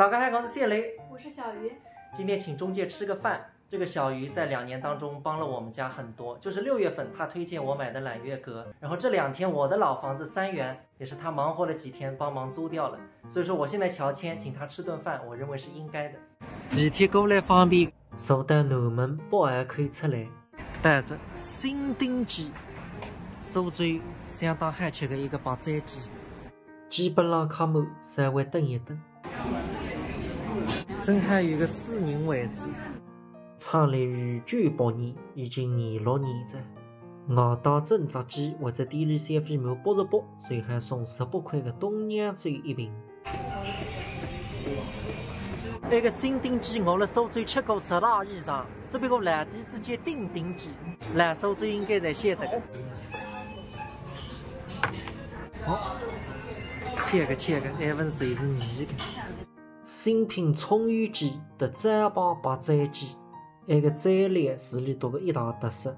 大家好，我是谢雷，我是小鱼。今天请中介吃个饭。这个小鱼在2年当中帮了我们家很多，就是6月份他推荐我买的揽月阁，然后这2天我的老房子3元也是他忙活了几天帮忙租掉了，所以说我现在乔迁请他吃顿饭，我认为是应该的。地铁过来方便，坐到南门保安可以出来，带着新丁鸡，苏州相当罕吃的一个白斩鸡，基本上靠满，稍微等一等。正还有个4人位置。厂里预计8年，已经年6年了。熬到整只鸡或者店里消费满88，随还送18块的东洋酒1瓶。那个新丁鸡我在苏州吃过10大以上，这边个蓝底子叫丁丁鸡，来苏州应该在晓得的。好，切个，还问谁是你的？新品葱油鸡的展板白斩鸡。那个蘸料是里头的一大特色。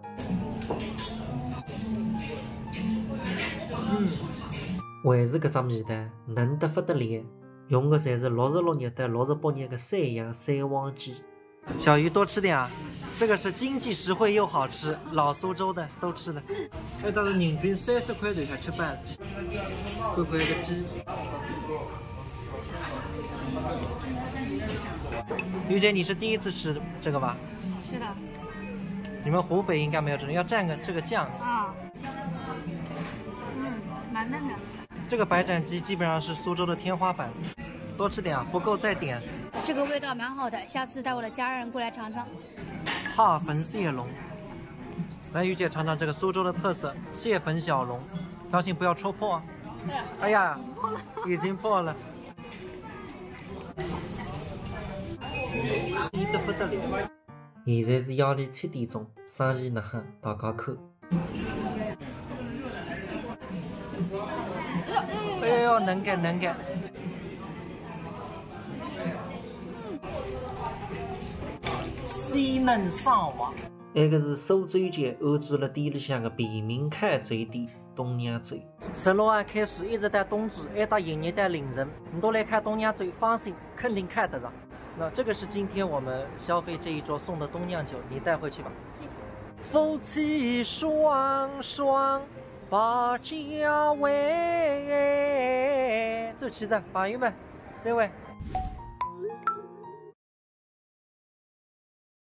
还是这只味道，嫩得不得了。用的侪是66日到68日的山羊三黄鸡。小鱼多吃点啊，这个是经济实惠又好吃，老苏州的都吃的。这倒是人均30块钱还吃饭。看看那个鸡。于姐，你是第一次吃这个吧？是的。你们湖北应该没有这种，要蘸个这个酱。啊。蛮嫩的。这个白斩鸡基本上是苏州的天花板，多吃点啊，不够再点。这个味道蛮好的，下次带我的家人过来尝尝。哈粉蟹龙，来于姐尝尝这个苏州的特色蟹粉小龙，当心不要戳破啊！哎呀，已经破了。甜得不得了。现在是夜里7点钟，生意呐喊，大家看。哎呦，能干。鲜嫩爽滑。那个是苏州街安住了店里向的平民开酒店东洋酒。16号开始一直到冬至，一到营业到凌晨，你都来看东洋酒，放心，肯定看得上。那这个是今天我们消费这一桌送的东酿酒，你带回去吧。谢谢。夫妻双双把家为，走起子，朋友们，这位。